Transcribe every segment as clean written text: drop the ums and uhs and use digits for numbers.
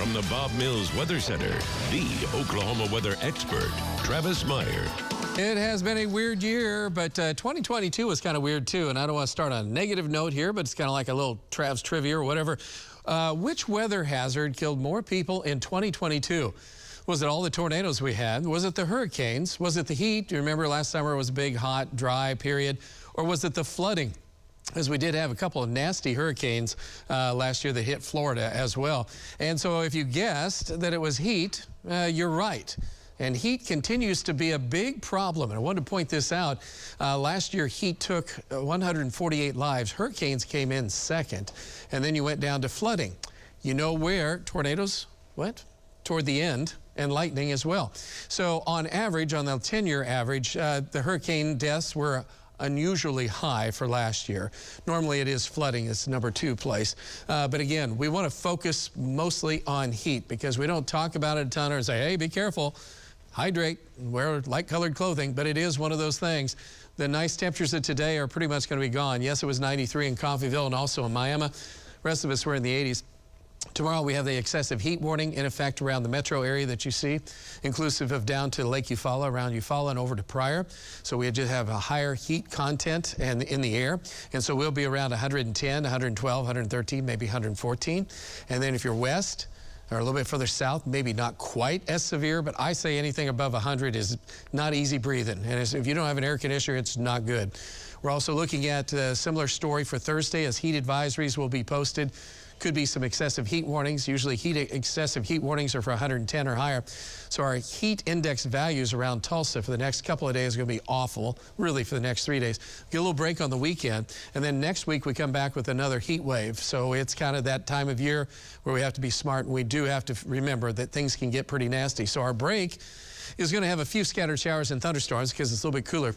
From the Bob Mills Weather Center, the Oklahoma weather expert, Travis Meyer. It has been a weird year, but 2022 was kind of weird too. And I don't want to start on a negative note here, but it's kind of like a little Trav's trivia or whatever. Which weather hazard killed more people in 2022? Was it all the tornadoes we had? Was it the hurricanes? Was it the heat? Do you remember last summer was a big, hot, dry period? Or was it the flooding? As we did have a couple of nasty hurricanes last year that hit Florida as well. And so if you guessed that it was heat, you're right. And heat continues to be a big problem. And I wanted to point this out. Last year, heat took 148 lives. Hurricanes came in second. And then you went down to flooding. You know where tornadoes went? Toward the end, and lightning as well. So on average, on the 10-year average, the hurricane deaths were unusually high for last year. Normally it is flooding, it's number 2 place. But again, we want to focus mostly on heat because we don't talk about it a ton or say, hey, be careful, hydrate, wear light colored clothing, but it is one of those things. The nice temperatures of today are pretty much going to be gone. Yes, it was 93 in Coffeyville and also in Miami. The rest of us were in the 80s. Tomorrow we have the excessive heat warning in effect around the metro area that you see, inclusive of down to Lake Eufaula, around Eufaula and over to Pryor. So we just have a higher heat content and in the air. And so we'll be around 110, 112, 113, maybe 114. And then if you're west or a little bit further south, maybe not quite as severe, but I say anything above 100 is not easy breathing. And if you don't have an air conditioner, it's not good. We're also looking at a similar story for Thursday as heat advisories will be posted. Could be some excessive heat warnings. Usually excessive heat warnings are for 110 or higher. So our heat index values around Tulsa for the next couple of days are going to be awful, really for the next 3 days. Get a little break on the weekend. And then next week we come back with another heat wave. So it's kind of that time of year where we have to be smart and we do have to remember that things can get pretty nasty. So our break is going to have a few scattered showers and thunderstorms because it's a little bit cooler.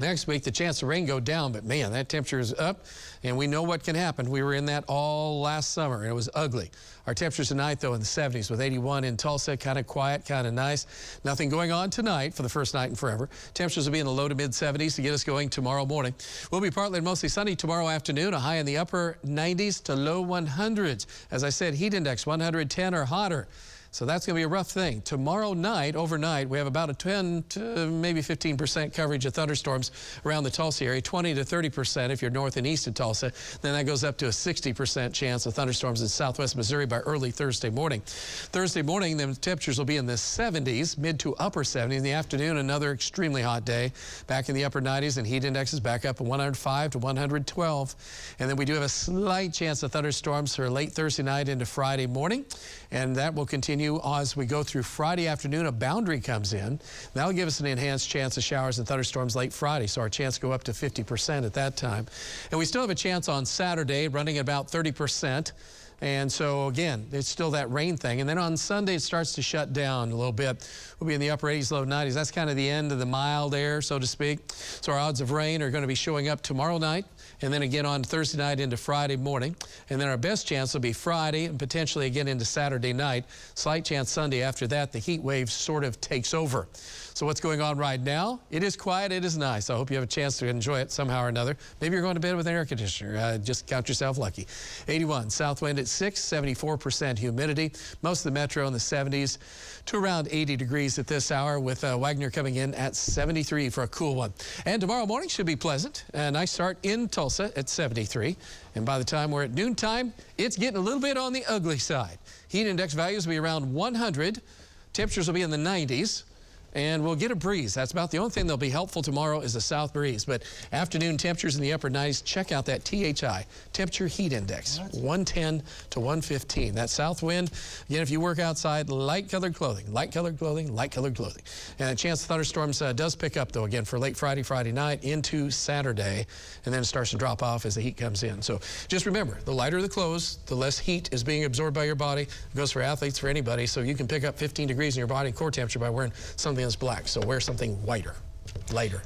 Next week, the chance of rain go down, but man, that temperature is up, and we know what can happen. We were in that all last summer, and it was ugly. Our temperatures tonight, though, in the 70s with 81 in Tulsa, kind of quiet, kind of nice. Nothing going on tonight for the first night in forever. Temperatures will be in the low to mid 70s to get us going tomorrow morning. We'll be partly and mostly sunny tomorrow afternoon, a high in the upper 90s to low 100s. As I said, heat index 110 or hotter. So that's going to be a rough thing. Tomorrow night, overnight, we have about a 10 to maybe 15% coverage of thunderstorms around the Tulsa area, 20 to 30% if you're north and east of Tulsa. Then that goes up to a 60% chance of thunderstorms in southwest Missouri by early Thursday morning. Thursday morning, the temperatures will be in the 70s, mid to upper 70s. In the afternoon, another extremely hot day, back in the upper 90s, and heat indexes back up at 105 to 112. And then we do have a slight chance of thunderstorms for late Thursday night into Friday morning, and that will continue as we go through Friday afternoon. A boundary comes in. That'll give us an enhanced chance of showers and thunderstorms late Friday, so our chance go up to 50% at that time. And we still have a chance on Saturday, running at about 30%. And so, again, it's still that rain thing. And then on Sunday, it starts to shut down a little bit. We'll be in the upper 80s, low 90s. That's kind of the end of the mild air, so to speak. So our odds of rain are going to be showing up tomorrow night, and then again on Thursday night into Friday morning. And then our best chance will be Friday and potentially again into Saturday night. Slight chance Sunday. After that, the heat wave sort of takes over. So what's going on right now? It is quiet. It is nice. I hope you have a chance to enjoy it somehow or another. Maybe you're going to bed with an air conditioner. Just count yourself lucky. 81 south wind at 6, 74% humidity. Most of the metro in the 70s to around 80 degrees at this hour, with Wagner coming in at 73 for a cool one. And tomorrow morning should be pleasant. A nice start in Tulsa at 73. And by the time we're at noontime, it's getting a little bit on the ugly side. Heat index values will be around 100. Temperatures will be in the 90s. And we'll get a breeze. That's about the only thing that'll be helpful tomorrow is a south breeze. But afternoon temperatures in the upper 90s. Check out that THI, temperature heat index, 110 to 115. That south wind, again, if you work outside, light colored clothing, light colored clothing, light colored clothing. And a chance of thunderstorms does pick up, though, again, for late Friday night into Saturday. And then it starts to drop off as the heat comes in. So just remember, the lighter the clothes, the less heat is being absorbed by your body. It goes for athletes, for anybody. So you can pick up 15 degrees in your body core temperature by wearing something that's black. So wear something whiter, lighter.